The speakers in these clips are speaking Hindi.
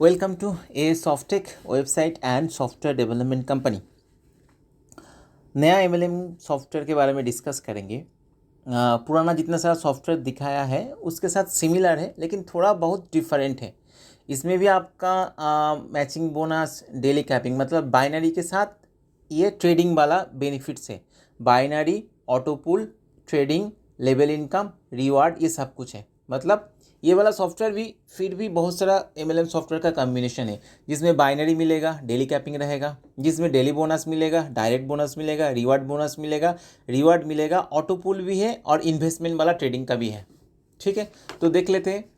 Welcome to A Softech website and software development company. नया एमएलएम सॉफ्टवेयर के बारे में डिस्कस करेंगे। पुराना जितना सारा सॉफ्टवेयर दिखाया है उसके साथ सिमिलर है, लेकिन थोड़ा बहुत डिफरेंट है। इसमें भी आपका मैचिंग बोनस, डेली कैपिंग, मतलब बाइनरी के साथ ये ट्रेडिंग वाला बेनिफिट्स है। बाइनरी, ऑटो पुल, ट्रेडिंग, लेवल इनकम, रिवार्ड, ये सब कुछ है। मतलब ये वाला सॉफ्टवेयर भी फिर भी बहुत सारा एमएलएम सॉफ्टवेयर का कॉम्बिनेशन है, जिसमें बाइनरी मिलेगा, डेली कैपिंग रहेगा, जिसमें डेली बोनस मिलेगा, डायरेक्ट बोनस मिलेगा, रिवार्ड मिलेगा, ऑटो पुल भी है और इन्वेस्टमेंट वाला ट्रेडिंग का भी है। ठीक है, तो देख लेते हैं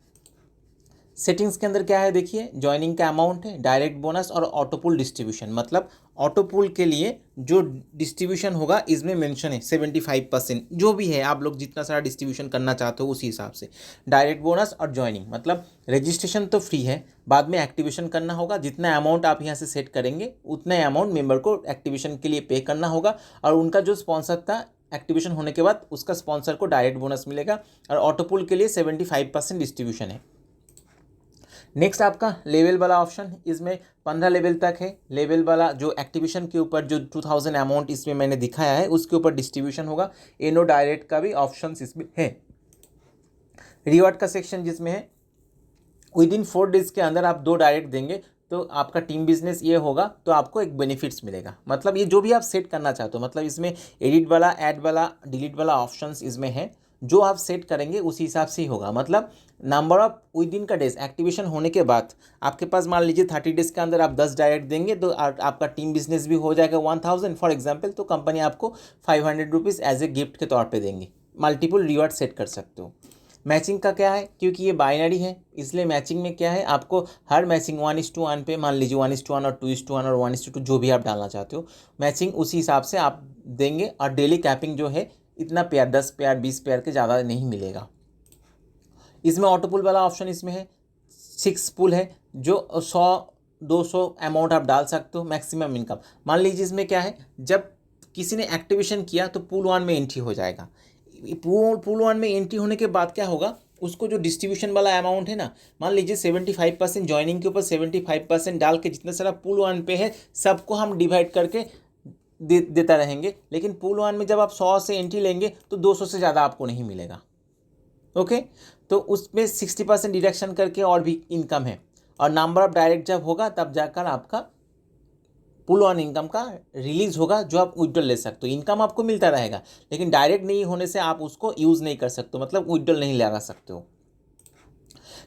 सेटिंग्स के अंदर क्या है। देखिए, ज्वाइनिंग का अमाउंट है, डायरेक्ट बोनस और ऑटो पुल डिस्ट्रीब्यूशन। मतलब ऑटो पुल के लिए जो डिस्ट्रीब्यूशन होगा इसमें मेंशन है 75%, जो भी है आप लोग जितना सारा डिस्ट्रीब्यूशन करना चाहते हो उसी हिसाब से। डायरेक्ट बोनस और ज्वाइनिंग, मतलब रजिस्ट्रेशन तो फ्री है, बाद में एक्टिवेशन करना होगा। जितना अमाउंट आप यहाँ से सेट करेंगे उतना अमाउंट मेंबर को एक्टिवेशन के लिए पे करना होगा, और उनका जो स्पॉन्सर था एक्टिवेशन होने के बाद उसका स्पॉन्सर को डायरेक्ट बोनस मिलेगा। और ऑटो पुल के लिए 75% डिस्ट्रीब्यूशन है। नेक्स्ट आपका लेवल वाला ऑप्शन, इसमें 15 लेवल तक है। लेवल वाला जो एक्टिवेशन के ऊपर जो 2000 अमाउंट इसमें मैंने दिखाया है उसके ऊपर डिस्ट्रीब्यूशन होगा। एनो डायरेक्ट का भी ऑप्शन इसमें है। रिवार्ड का सेक्शन जिसमें है विद इन 4 डेज के अंदर आप 2 डायरेक्ट देंगे तो आपका टीम बिजनेस ये होगा तो आपको एक बेनिफिट्स मिलेगा। मतलब ये जो भी आप सेट करना चाहते हो, मतलब इसमें एडिट वाला, ऐड वाला, डिलीट वाला ऑप्शंस इसमें है। जो आप सेट करेंगे उसी हिसाब से ही होगा। मतलब नंबर ऑफ विद इन का डेज एक्टिवेशन होने के बाद आपके पास मान लीजिए 30 डेज के अंदर आप 10 डायरेक्ट देंगे तो आपका टीम बिजनेस भी हो जाएगा 1000 फॉर एग्जाम्पल। तो कंपनी आपको 500 रुपीज़ एज ए गिफ्ट के तौर पर देंगी। मल्टीपल रिवार्ड सेट कर सकते हो। मैचिंग का क्या है, क्योंकि ये बाइनरी है इसलिए मैचिंग में क्या है, आपको हर मैचिंग 1:1 पे, मान लीजिए 1:1 और 2:1 और 1:2 जो भी आप डालना चाहते हो, मैचिंग उसी हिसाब से आप देंगे। और डेली कैपिंग जो है इतना पेयर, 10 पेयर 20 पेयर के ज़्यादा नहीं मिलेगा। इसमें ऑटो पुल वाला ऑप्शन इसमें है। 6 पुल है जो 100-200 अमाउंट आप डाल सकते हो। मैक्सिमम इनकम, मान लीजिए इसमें क्या है, जब किसी ने एक्टिवेशन किया तो पूल 1 में एंट्री हो जाएगा। पूल 1 में एंट्री होने के बाद क्या होगा, उसको जो डिस्ट्रीब्यूशन वाला अमाउंट है ना, मान लीजिए 75% ज्वाइनिंग के ऊपर 75% डाल के जितना सारा पूल 1 पे है सबको हम डिवाइड करके देता रहेंगे। लेकिन पूल 1 में जब आप 100 से एंट्री लेंगे तो 200 से ज़्यादा आपको नहीं मिलेगा। ओके, तो उसमें 60% डिडक्शन करके और भी इनकम है। और नंबर ऑफ डायरेक्ट जब होगा तब जाकर आपका पुल ऑन इनकम का रिलीज होगा, जो आप विड्रॉल ले सकते हो। इनकम आपको मिलता रहेगा, लेकिन डायरेक्ट नहीं होने से आप उसको यूज़ नहीं कर सकते हो, मतलब विड्रॉल नहीं लगा सकते हो।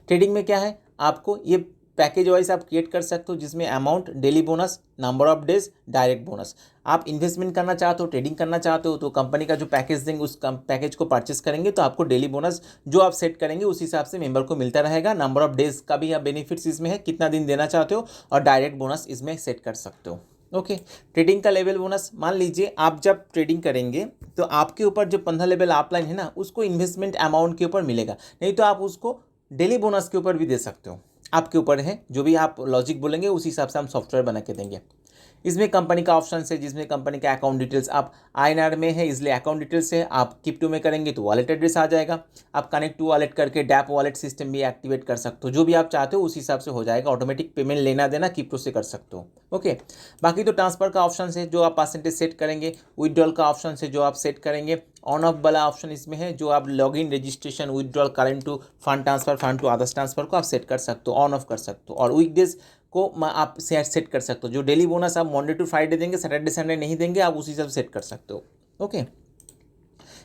ट्रेडिंग में क्या है, आपको ये पैकेज वाइज आप क्रिएट कर सकते हो, जिसमें amount, daily bonus, number of days, direct bonus. आप इन्वेस्टमेंट करना चाहते हो, ट्रेडिंग करना चाहते हो तो कंपनी का जो पैकेज देंगे उस पैकेज को परचेस करेंगे तो आपको डेली बोनस जो आप सेट करेंगे उस हिसाब से मेंबर को मिलता रहेगा। नंबर ऑफ डेज का भी बेनिफिट्स इसमें है, कितना दिन देना चाहते हो, और डायरेक्ट बोनस इसमें सेट कर सकते हो। ओके, ट्रेडिंग का लेवल बोनस, मान लीजिए आप जब ट्रेडिंग करेंगे तो आपके ऊपर जो 15 लेवल अपलाइन है ना, उसको इन्वेस्टमेंट अमाउंट के ऊपर मिलेगा, नहीं तो आप उसको डेली बोनस के ऊपर भी दे सकते हो। आपके ऊपर है, जो भी आप लॉजिक बोलेंगे उस हिसाब से हम सॉफ्टवेयर बना के देंगे। इसमें कंपनी का ऑप्शन है, जिसमें कंपनी का अकाउंट डिटेल्स, आप आईएनआर में है इसलिए अकाउंट डिटेल्स है। आप क्रिप्टो में करेंगे तो वॉलेट एड्रेस आ जाएगा। आप कनेक्ट टू वॉलेट करके डैप वॉलेट सिस्टम भी एक्टिवेट कर सकते हो। जो भी आप चाहते हो उस हिसाब से हो जाएगा। ऑटोमेटिक पेमेंट लेना देना क्रिप्टो से कर सकते हो। ओके, बाकी तो ट्रांसफर का ऑप्शन है जो आप परसेंटेज सेट करेंगे। विड्रॉल का ऑप्शन है जो आप सेट करेंगे। ऑन ऑफ वाला ऑप्शन इसमें है, जो आप login, registration, withdrawal, current to fund transfer, fund to others transfer को आप सेट कर सकते हो, ऑन ऑफ कर सकते हो। और वीकडेज को आप सेट कर सकते हो। जो डेली बोनस आप मंडे टू फ्राइडे देंगे, सैटरडे संडे नहीं देंगे, आप उसी हिसाब से सेट कर सकते हो। ओके,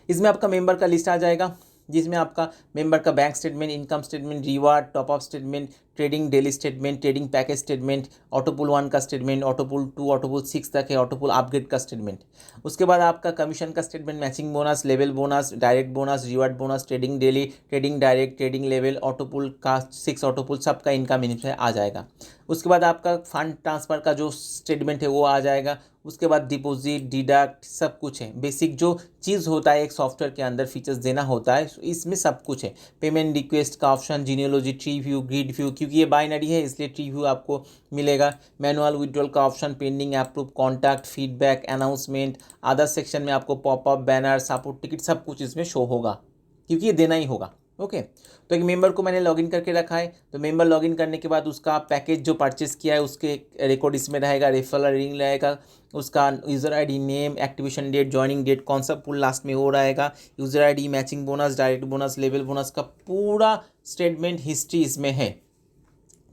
इसमें आपका मेंबर का लिस्ट आ जाएगा, जिसमें आपका मेंबर का bank statement, income statement, reward, top up statement, trading daily statement, trading package statement, auto pull 1 का statement, auto pull 2, auto pull 6 तक है, ऑटो पुल अपग्रेड का स्टेटमेंट। उसके बाद आपका कमीशन का statement, matching bonus, level bonus, direct bonus, reward bonus, trading daily, trading direct, trading level, auto pull का 6 ऑटो पुल, सबका इनकम इनमें आ जाएगा। उसके बाद आपका फंड ट्रांसफ़र का जो स्टेटमेंट है वो आ जाएगा। उसके बाद डिपॉजिट, डिडक्ट, सब कुछ है। बेसिक जो चीज़ होता है एक सॉफ्टवेयर के अंदर फीचर्स देना होता है, इसमें सब कुछ है। पेमेंट रिक्वेस्ट का option, genealogy, tree view, grid view, क्योंकि ये बाइनरी है इसलिए ट्री व्यू आपको मिलेगा। मैनुअल विड्रॉल का option, pending, approve, contact, feedback, announcement, other section में आपको पॉपअप, बैनर, सपोर्ट टिकट, सब कुछ इसमें शो होगा क्योंकि ये देना ही होगा। ओके। तो एक मेंबर को मैंने लॉगिन करके रखा है, तो मेंबर लॉगिन करने के बाद उसका पैकेज जो परचेस किया है उसके रिकॉर्ड इसमें रहेगा, रेफरल लिंक रहेगा, उसका user ID, name, activation date, joining date, कौन सा पुल लास्ट में हो रहेगा, user ID, matching bonus, direct bonus, level bonus का पूरा स्टेटमेंट हिस्ट्री इसमें है।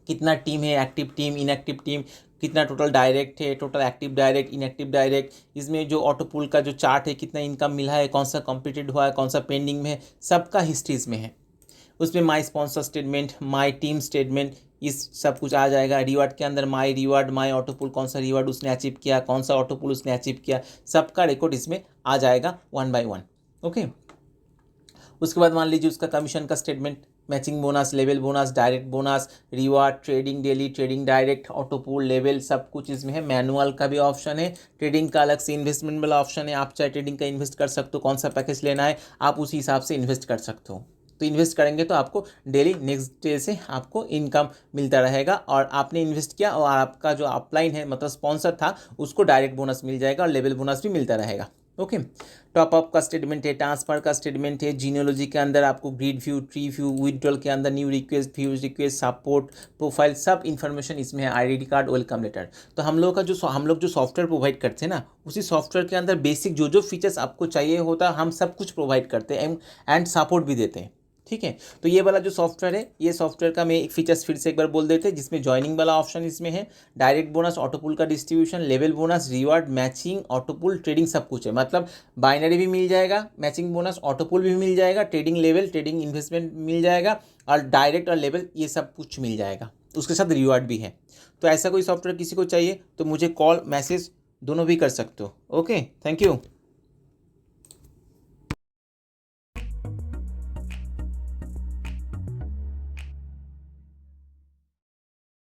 कितना टीम है, एक्टिव टीम, इनएक्टिव टीम, कितना टोटल डायरेक्ट है, total active direct, inactive direct, इसमें जो ऑटो पुल का जो चार्ट है, कितना इनकम मिला है, कौन सा कंप्लीटेड हुआ है, कौन सा पेंडिंग में है, सबका हिस्ट्री इसमें है। उसमें my sponsor statement, my team statement, इस सब कुछ आ जाएगा। रिवार्ड के अंदर माई रिवार्ड, माई ऑटो पुल, कौन सा रिवार्ड उसने अचीव किया, कौन सा ऑटो पुल उसने अचीव किया, सबका रिकॉर्ड इसमें आ जाएगा 1 by 1। ओके। उसके बाद मान लीजिए उसका कमीशन का statement, matching bonus, level bonus, direct bonus, reward, trading daily, trading direct, auto pool, level, सब कुछ इसमें है। मैनुअल का भी ऑप्शन है, ट्रेडिंग का अलग से इन्वेस्टमेंट वाला ऑप्शन है। आप चाहे ट्रेडिंग का इन्वेस्ट कर सकते हो, कौन सा पैकेज लेना है आप उसी हिसाब से इन्वेस्ट कर सकते हो। तो इन्वेस्ट करेंगे तो आपको डेली नेक्स्ट डे से आपको इनकम मिलता रहेगा, और आपने इन्वेस्ट किया और आपका जो अपलाइन है मतलब स्पॉन्सर था उसको डायरेक्ट बोनस मिल जाएगा और लेवल बोनस भी मिलता रहेगा। ओके। टॉप अप का स्टेटमेंट है, ट्रांसफर का स्टेटमेंट है, जीनियोलॉजी के अंदर आपको grid view, tree view, withdrawal के अंदर new request, views request, support, profile, सब इन्फॉर्मेशन इसमें है। ID card, welcome letter. तो हम लोग जो सॉफ्टवेयर प्रोवाइड करते हैं ना, उसी सॉफ्टवेयर के अंदर बेसिक जो जो फीचर्स आपको चाहिए होता है हम सब कुछ प्रोवाइड करते हैं एंड सपोर्ट भी देते हैं। ठीक है। तो ये वाला जो सॉफ्टवेयर है, ये सॉफ्टवेयर का मैं एक फीचर्स फिर से एक बार बोल देते हैं, जिसमें ज्वाइनिंग वाला ऑप्शन इसमें है, डायरेक्ट बोनस, ऑटोपुल का distribution, level bonus, reward, matching, ऑटोपुल, trading, सब कुछ है। मतलब बाइनरी भी मिल जाएगा, मैचिंग बोनस, ऑटोपुल भी मिल जाएगा, ट्रेडिंग लेवल, ट्रेडिंग इन्वेस्टमेंट मिल जाएगा, और डायरेक्ट और लेवल ये सब कुछ मिल जाएगा। उसके साथ रिवार्ड भी है। तो ऐसा कोई सॉफ्टवेयर किसी को चाहिए तो मुझे कॉल, मैसेज दोनों भी कर सकते हो। Okay, thank you.